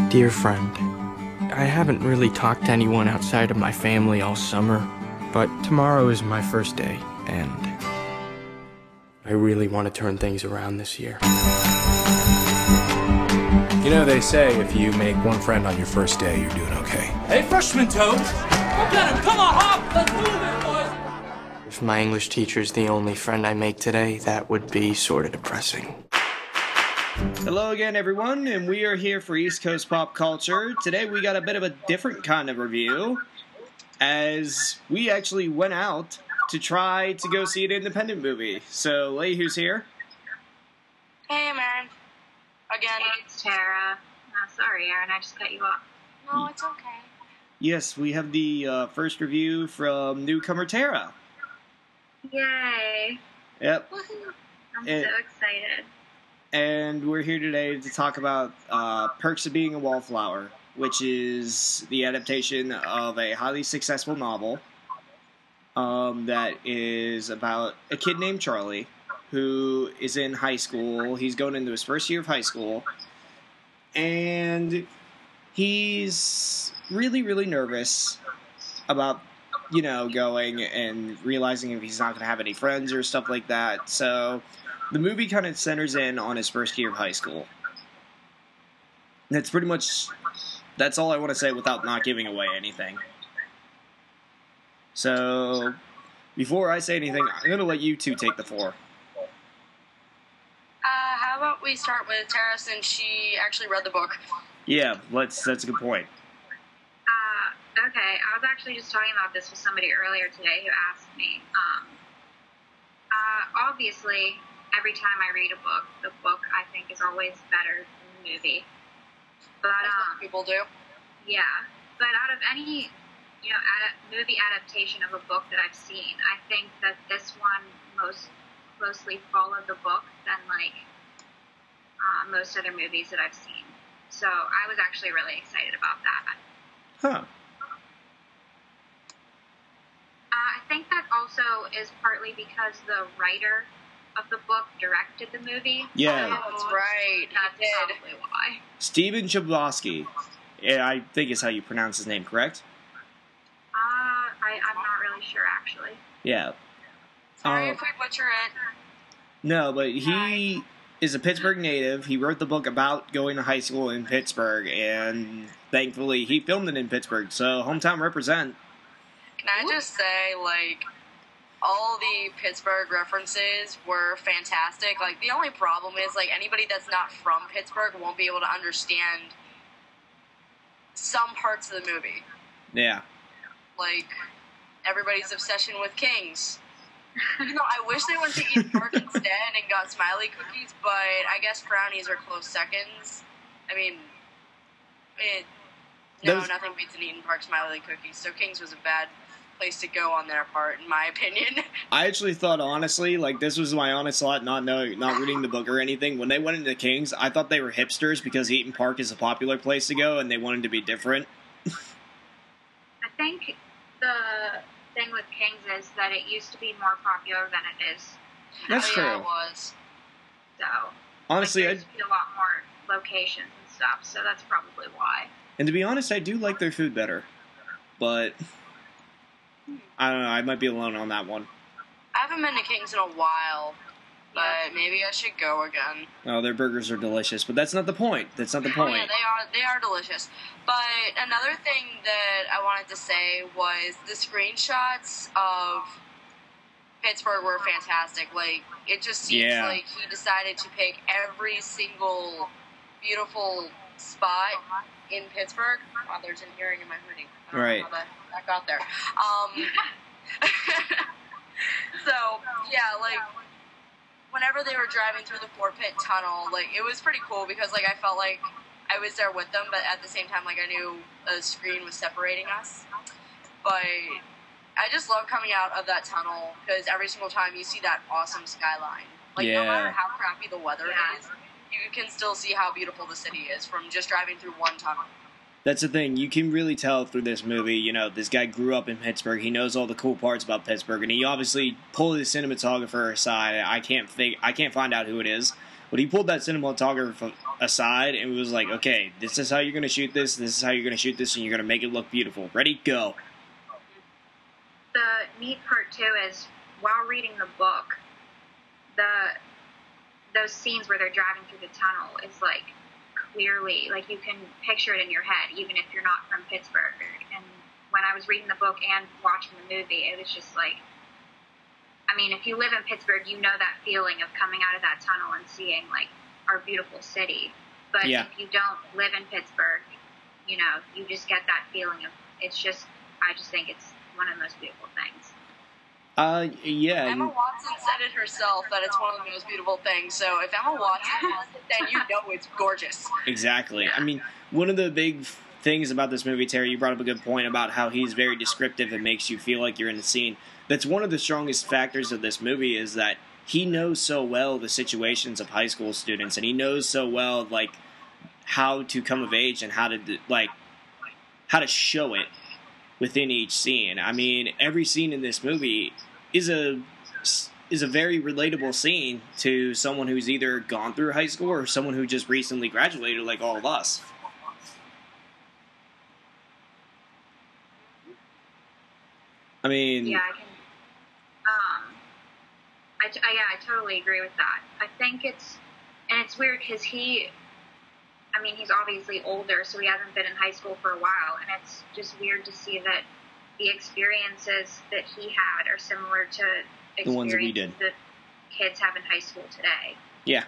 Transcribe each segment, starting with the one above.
Dear friend, I haven't really talked to anyone outside of my family all summer, but tomorrow is my first day, and I really want to turn things around this year. You know, they say if you make one friend on your first day, you're doing okay. Hey, freshman toad! Go get him! Come on, hop! Let's move it, boys! If my English teacher's the only friend I make today, that would be sort of depressing. Hello again, everyone, and we are here for East Coast Pop Culture. Today we got a bit of a different kind of review, as we actually went out to try to go see an independent movie. So, Lehew's here. Hey, man. Again. Hey, it's Tara. Oh, sorry, Eryn, I just cut you off. No, it's okay. Yes, we have the first review from newcomer Tara. Yay. Yep. I'm so excited. And we're here today to talk about Perks of Being a Wallflower, which is the adaptation of a highly successful novel that is about a kid named Charlie who is in high school. He's going into his first year of high school, and he's really, really nervous about, you know, going and realizing if he's not going to have any friends or stuff like that. So the movie kind of centers in on his first year of high school. That's pretty much, that's all I want to say without not giving away anything. So, before I say anything, I'm going to let you two take the floor. How about we start with Tara, since she actually read the book? Yeah, that's a good point. Okay, I was actually just talking about this with somebody earlier today who asked me. Obviously, every time I read a book, the book I think is always better than the movie. But That's what people do. yeah. But out of any, you know, movie adaptation of a book that I've seen, I think that this one most closely followed the book than like most other movies that I've seen. So I was actually really excited about that. Huh. I think that also is partly because the writer of the book directed the movie. Yeah. Oh, that's right. That's He did. probably why. Stephen Chbosky. Yeah, I think is how you pronounce his name, correct? I'm not really sure, actually. Yeah. Sorry if we butcher it. No, but he is a Pittsburgh native. He wrote the book about going to high school in Pittsburgh, and thankfully he filmed it in Pittsburgh, so hometown represent. Can I just say, like, all the Pittsburgh references were fantastic. Like, the only problem is, like, anybody that's not from Pittsburgh won't be able to understand some parts of the movie. Yeah. Like, everybody's obsession with Kings. You know, I wish they went to Eden Park instead and got Smiley cookies, but I guess brownies are close seconds. I mean, nothing beats an Eden Park Smiley cookies, so Kings was a bad place to go on their part, in my opinion. I actually thought, honestly, like, this was my honest thought, not reading the book or anything. When they went into Kings, I thought they were hipsters because Eaton Park is a popular place to go, and they wanted to be different. I think the thing with Kings is that it used to be more popular than it is. That's true. Yeah, it was. So, Honestly, there used to be a lot more locations and stuff, so that's probably why. and to be honest, I do like their food better. But I don't know, I might be alone on that one. I haven't been to Kings in a while, but maybe I should go again. Oh, their burgers are delicious, but that's not the point. That's not the point. Oh, yeah, they are delicious. But another thing that I wanted to say was the screenshots of Pittsburgh were fantastic. Like, it just seems like he decided to pick every single beautiful spot in Pittsburgh. Wow, there's an earring in my hoodie. I don't know how that got there. So, yeah, like, whenever they were driving through the Fort Pitt Tunnel, like, it was pretty cool because, like, I felt like I was there with them, but at the same time, like, I knew a screen was separating us. But I just love coming out of that tunnel because every single time you see that awesome skyline. Like, no matter how crappy the weather is, you can still see how beautiful the city is from just driving through one tunnel. That's the thing. You can really tell through this movie, you know, this guy grew up in Pittsburgh. He knows all the cool parts about Pittsburgh, and he obviously pulled his cinematographer aside. I can't find out who it is, But he pulled that cinematographer aside and was like, okay, this is how you're going to shoot this, this is how you're going to shoot this, and you're going to make it look beautiful. Ready, go. The neat part, too, is while reading the book, those scenes where they're driving through the tunnel is, like, clearly, like, you can picture it in your head, even if you're not from Pittsburgh. And when I was reading the book and watching the movie, it was just like, I mean, if you live in Pittsburgh, you know that feeling of coming out of that tunnel and seeing, like, our beautiful city. But Yeah. if you don't live in Pittsburgh, you know, you just get that feeling of, I just think it's one of the most beautiful things. Yeah. Emma Watson said it herself that it's one of the most beautiful things. So if Emma Watson says it, then you know it's gorgeous. Exactly. I mean, one of the big things about this movie, Terry, you brought up a good point about how he's very descriptive and makes you feel like you're in the scene. That's one of the strongest factors of this movie is that he knows so well the situations of high school students, and he knows so well, like, how to come of age and how to show it within each scene. I mean, every scene in this movie is a very relatable scene to someone who's either gone through high school or someone who just recently graduated, like all of us. I mean, Yeah, I can. I totally agree with that. I think it's weird because he's obviously older, so he hasn't been in high school for a while, and it's just weird to see that the experiences that he had are similar to the ones that we did. that kids have in high school today. Yeah.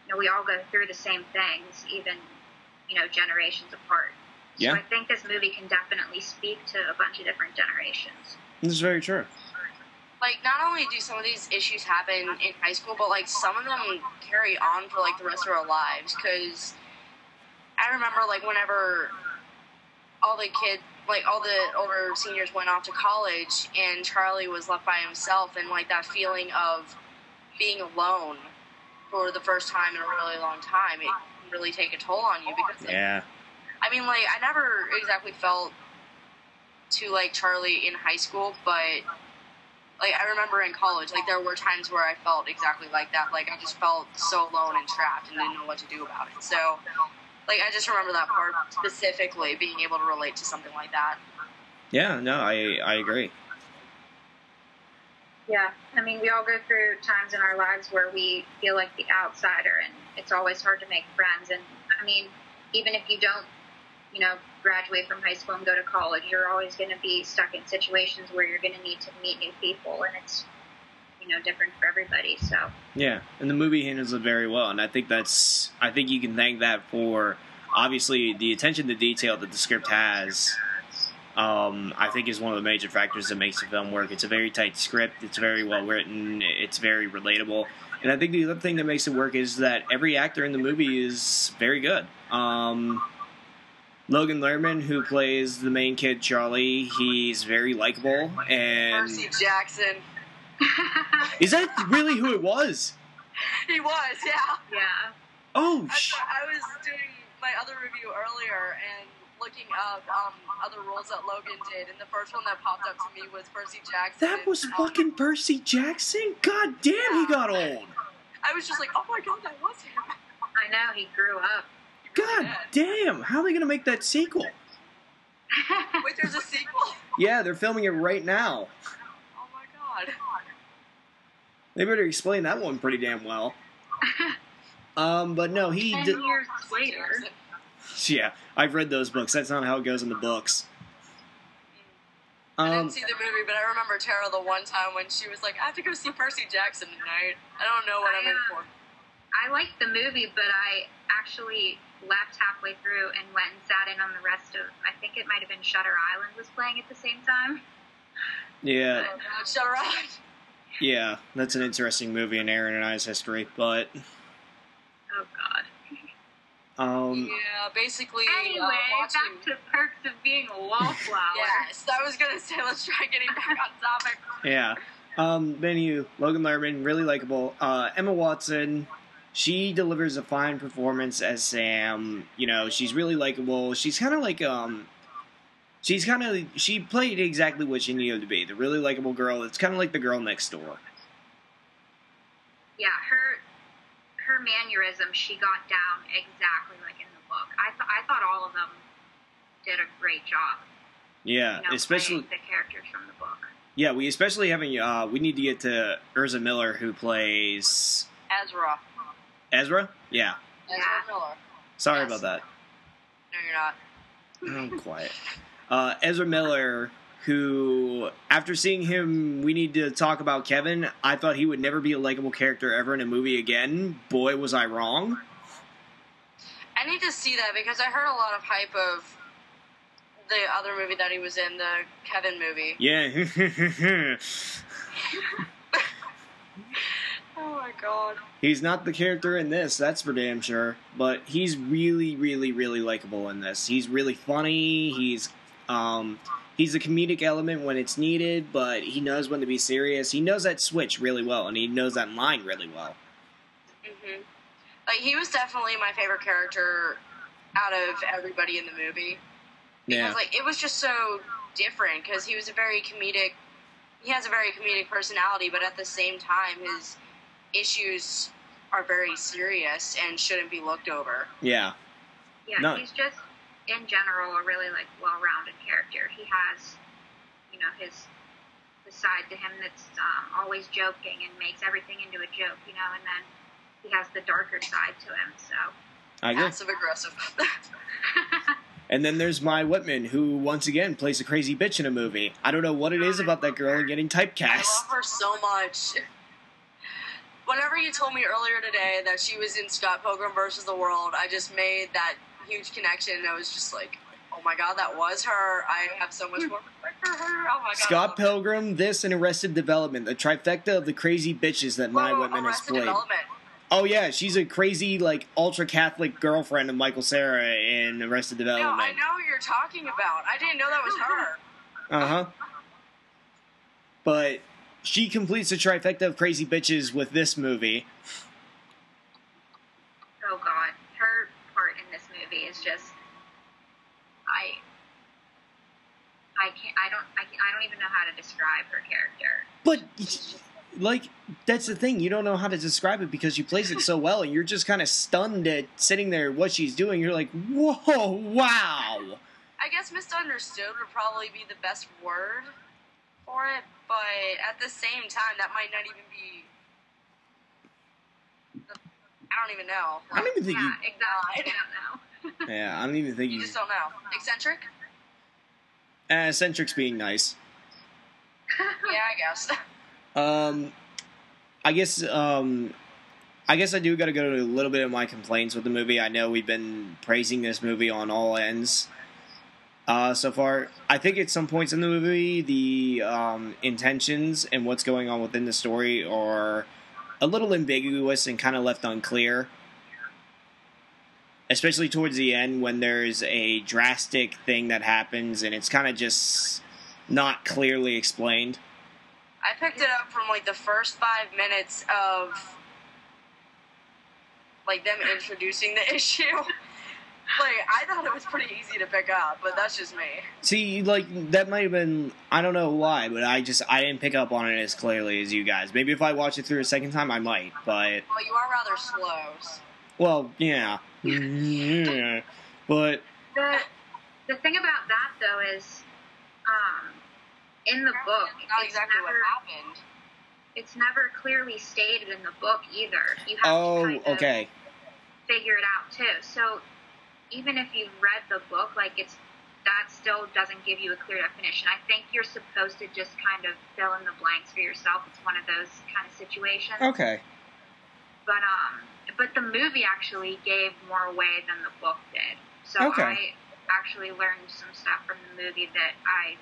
You know, we all go through the same things, even, you know, generations apart. So Yeah. I think this movie can definitely speak to a bunch of different generations. This is very true. Like, not only do some of these issues happen in high school, but, like, some of them carry on for, like, the rest of our lives. Because I remember, like, whenever all the kids, like, all the older seniors went off to college and Charlie was left by himself, and, like, that feeling of being alone for the first time in a really long time, it can really take a toll on you. Because, like, Yeah. I mean, like, I never exactly felt too like Charlie in high school, but, like, I remember in college, like, there were times where I felt exactly like that. Like, I just felt so alone and trapped and didn't know what to do about it. So, like, I just remember that part specifically, being able to relate to something like that. Yeah, no, I agree. Yeah, I mean, we all go through times in our lives where we feel like the outsider, and it's always hard to make friends. And, I mean, even if you don't, you know, graduate from high school and go to college, you're always going to be stuck in situations where you're going to need to meet new people, and it's, you know, different for everybody. So Yeah, and the movie handles it very well, and I think you can thank that for, obviously, the attention to detail that the script has. I think is one of the major factors that makes the film work. It's a very tight script. It's very well written. It's very relatable. And I think the other thing that makes it work is that every actor in the movie is very good. Logan Lerman, who plays the main kid, Charlie, he's very likable. And Percy Jackson. is that really who it was? He was, yeah. yeah, Oh, I was doing my other review earlier and looking up other roles that Logan did, and the first one that popped up to me was Percy Jackson. that was fucking Percy Jackson? God damn, he got old. I was just like, oh my god, that was him. I know, he grew up. God damn, how are they going to make that sequel? Wait, there's a sequel? Yeah, they're filming it right now. Oh my god. They better explain that one pretty damn well. But no, 10 years later. Yeah, I've read those books. That's not how it goes in the books. I didn't see the movie, but I remember Tara the one time when she was like, I have to go see Percy Jackson tonight. I don't know what I'm in for. I liked the movie, but I actually left halfway through and went and sat in on the rest of, I think it might have been Shutter Island was playing at the same time. Yeah, Shutter Island. yeah, that's an interesting movie in Eryn and I's history, but Oh, God. Yeah, basically. Anyway, watching... back to perks of being a wallflower. Yes, I was gonna say, let's try getting back on topic. yeah. Lehew, Logan Lerman, really likable. Emma Watson, she delivers a fine performance as Sam. You know, she's really likable. She's kind of like, she played exactly what she needed to be. The really likable girl. It's kind of like the girl next door. Yeah, her mannerisms, she got down exactly like in the book. I thought all of them did a great job. Yeah, especially the characters from the book. Yeah, we especially having we need to get to Eryn Miller, who plays Ezra. Ezra. Yeah. Ezra Miller. Sorry about that. No, you're not. I'm quiet. Ezra Miller, who, after seeing him, we need to talk about Kevin. I thought he would never be a likable character ever in a movie again. Boy, was I wrong. I need to see that because I heard a lot of hype of the other movie that he was in, the Kevin movie. Yeah. Oh my god. He's not the character in this, that's for damn sure. But he's really, really, really likable in this. He's really funny. He's a comedic element when it's needed, but he knows when to be serious. He knows that switch really well, and he knows that line really well. Mhm. Like, he was definitely my favorite character out of everybody in the movie. Because, like, it was just so different, because he has a very comedic personality, but at the same time, his issues are very serious and shouldn't be looked over. Yeah. Yeah, No. he's just, in general, a really, like, well-rounded character. He has, you know, his side to him that's always joking and makes everything into a joke, you know, and then he has the darker side to him, so. I agree. Passive-aggressive. And then there's Mai Whitman, who, once again, plays a crazy bitch in a movie. I don't know what it is about that girl and getting typecast. I love her so much. Whenever you told me earlier today that she was in Scott Pilgrim vs. the World, I just made that huge connection, and I was just like, oh my god, that was her. I have so much more respect for her. Oh my god. Scott Pilgrim, this, and Arrested Development, the trifecta of the crazy bitches that Mai Whitman has Arrested played. Development. Oh yeah, she's a crazy, like, ultra-Catholic girlfriend of Michael Cera in Arrested No, Development. I know who you're talking about. I didn't know that was her. Uh-huh. But she completes the trifecta of crazy bitches with this movie. Oh god, her part in this movie is just, I don't even know how to describe her character. But, like, that's the thing. You don't know how to describe it because she plays it so well, and you're just kind of stunned at sitting there, what she's doing. You're like, whoa, wow. I guess misunderstood would probably be the best word for it, but at the same time, that might not even be. I don't even know. I don't even think Yeah, exactly. I don't know. Yeah, I don't even think You just don't know. Eccentric? Eccentric's being nice. Yeah, I guess. I guess I do got to go to a little bit of my complaints with the movie. I know we've been praising this movie on all ends so far. I think at some points in the movie, the intentions and what's going on within the story are a little ambiguous and kind of left unclear. Especially towards the end when there's a drastic thing that happens and it's kind of just not clearly explained. I picked it up from, like, the first 5 minutes of, like, them introducing the issue. Like, I thought it was pretty easy to pick up, but that's just me. See, like, that might have been, I don't know why, but I didn't pick up on it as clearly as you guys. Maybe if I watch it through a second time, I might, but... Well, you are rather slow. So. Well, yeah. Yeah. But... The thing about that, though, is, in the book, Not exactly what happened. It's never clearly stated in the book either. You have to kind of okay. figure it out too. So even if you've read the book, like that still doesn't give you a clear definition. I think you're supposed to just kind of fill in the blanks for yourself. It's one of those kind of situations. Okay. But the movie actually gave more away than the book did. So Okay. I actually learned some stuff from the movie that I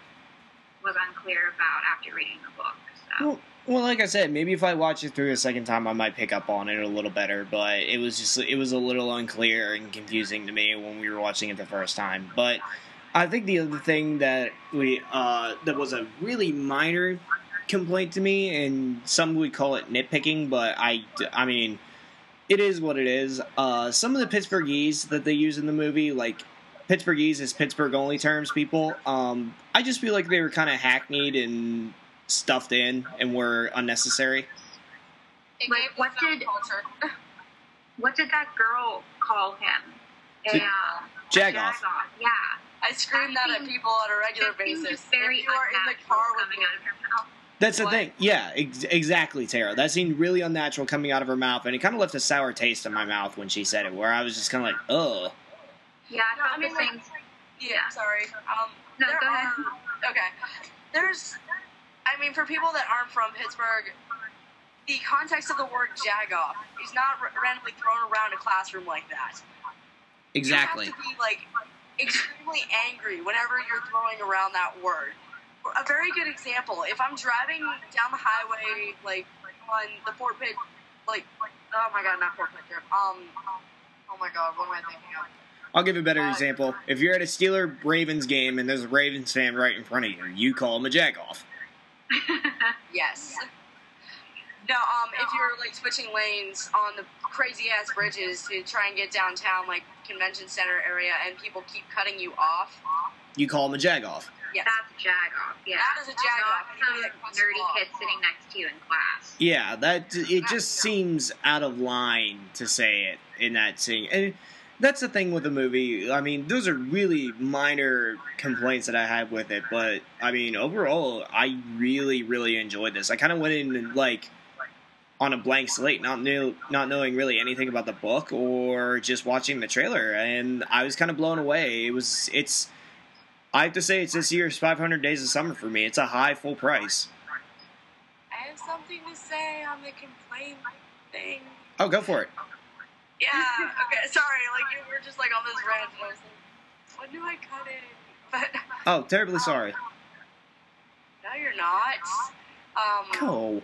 was unclear about after reading the book. So. Well, like I said, maybe if I watch it through a second time, I might pick up on it a little better, but it was a little unclear and confusing to me when we were watching it the first time. But I think the other thing that that was a really minor complaint to me, and some would call it nitpicking, but I mean, it is what it is. Some of the Pittsburghese that they use in the movie, like, Pittsburghese is Pittsburgh-only terms, people. I just feel like they were kind of hackneyed and stuffed in and were unnecessary. It Like, gave what the did- culture. what did that girl call him? Jagoff. Yeah. I scream that at people on a regular basis. Very if you are in the car with me, out of her mouth. That's the thing. Yeah, exactly, Tara. That seemed really unnatural coming out of her mouth, and it kind of left a sour taste in my mouth when she said it, where I was just kind of like, ugh. Yeah, I felt the same. Yeah, sorry. No, go ahead. Okay. For people that aren't from Pittsburgh, the context of the word jagoff is not randomly thrown around a classroom like that. Exactly. You have to be, like, extremely angry whenever you're throwing around that word. A very good example, if I'm driving down the highway, like, on the Fort Pitt, like, oh my god, not Fort Pitt, oh my god, what am I thinking of? I'll give a better example. If you're at a Steelers-Ravens game and there's a Ravens fan right in front of you, you call him a jagoff. Yes. No, if you're, like, switching lanes on the crazy-ass bridges to try and get downtown, like, convention center area, and people keep cutting you off. You call him a jagoff. Yes. That's a jagoff, yeah. That is a jagoff. Not some nerdy kid sitting next to you in class. Yeah, it just seems out of line to say it in that scene. And that's the thing with the movie. I mean, those are really minor complaints that I have with it, but, I mean, overall, I really, really enjoyed this. I kind of went in, like, on a blank slate, not knowing really anything about the book or just watching the trailer, and I was kind of blown away. I have to say, it's this year's 500 Days of Summer for me. It's a high full price. I have something to say on the complaint thing. Oh, go for it. Yeah, okay, sorry, like, you were just, like, on this rant, and I was like, when do I cut it? But... Oh, terribly sorry. No, you're not. Oh.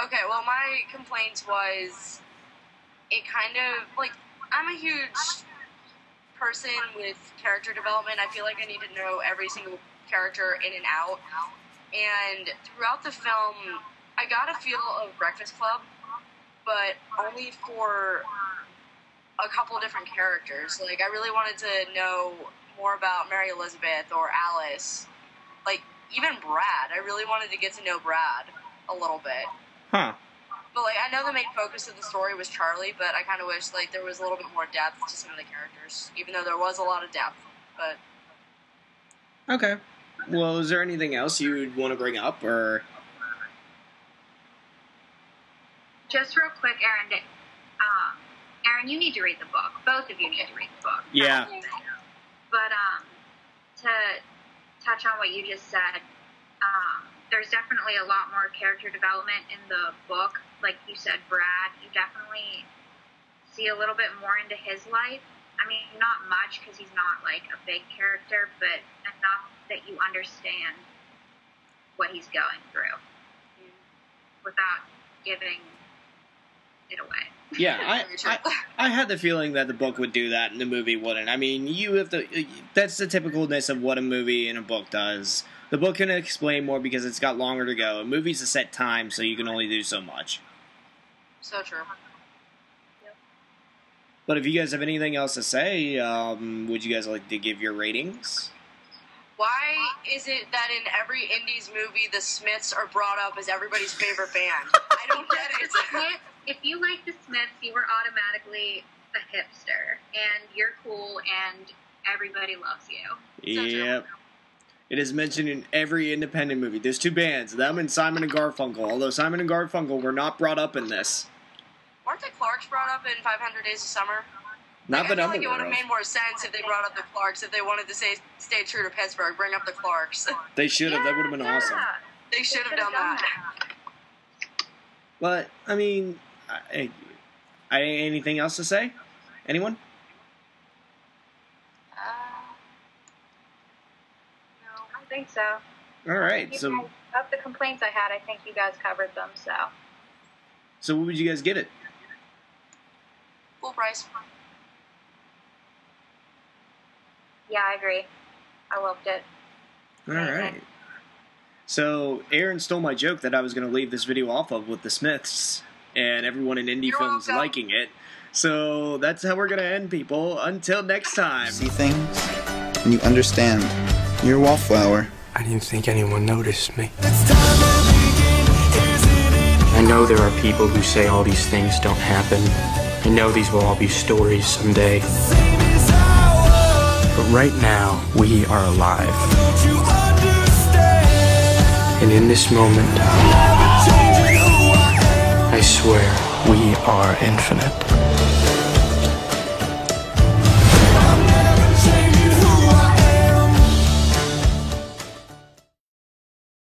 Okay, well, my complaint was, it kind of, like, I'm a huge person with character development. I feel like I need to know every single character in and out. And throughout the film, I got a feel of Breakfast Club, but only for a couple different characters. Like, I really wanted to know more about Mary Elizabeth or Alice. Like, even Brad. I really wanted to get to know Brad a little bit. Huh. But, like, I know the main focus of the story was Charlie, but I kind of wish, like, there was a little bit more depth to some of the characters, even though there was a lot of depth, but... Okay. Well, is there anything else you'd want to bring up, or... Just real quick, Eryn, Eryn, you need to read the book. Both of you need to read the book. Yeah. But, to touch on what you just said, there's definitely a lot more character development in the book. Like you said, Brad, you definitely see a little bit more into his life. I mean, not much because he's not, like, a big character, but enough that you understand what he's going through without giving it away. Yeah, I had the feeling that the book would do that and the movie wouldn't. I mean, that's the typicalness of what a movie and a book does. The book can explain more because it's got longer to go. A movie's a set time, so you can only do so much. So true. But if you guys have anything else to say, would you guys like to give your ratings? Why is it that in every Indies movie, the Smiths are brought up as everybody's favorite band? I don't get it. If you like the Smiths, you were automatically a hipster, and you're cool, and everybody loves you. Yep. It is mentioned in every independent movie. There's two bands, them and Simon and Garfunkel, although Simon and Garfunkel were not brought up in this. Weren't the Clarks brought up in 500 Days of Summer? Not that I I'm feel like it would aware have of. made more sense if they brought up the Clarks, if they wanted to stay true to Pittsburgh, bring up the Clarks. They should have. That would have been awesome. They should have done that. But, I mean, anything else to say? Anyone? No, I don't think so. All right. So, Of the complaints I had, I think you guys covered them, so. So what would you guys give it? Full price. Yeah, I agree. I loved it. All right. So Eryn stole my joke that I was going to leave this video off of with the Smiths and everyone in indie films liking it. So that's how we're going to end, people. Until next time. See things and you understand. You're Wallflower. I didn't think anyone noticed me. I know there are people who say all these things don't happen, I know these will all be stories someday. But right now, we are alive. And in this moment, I swear we are infinite.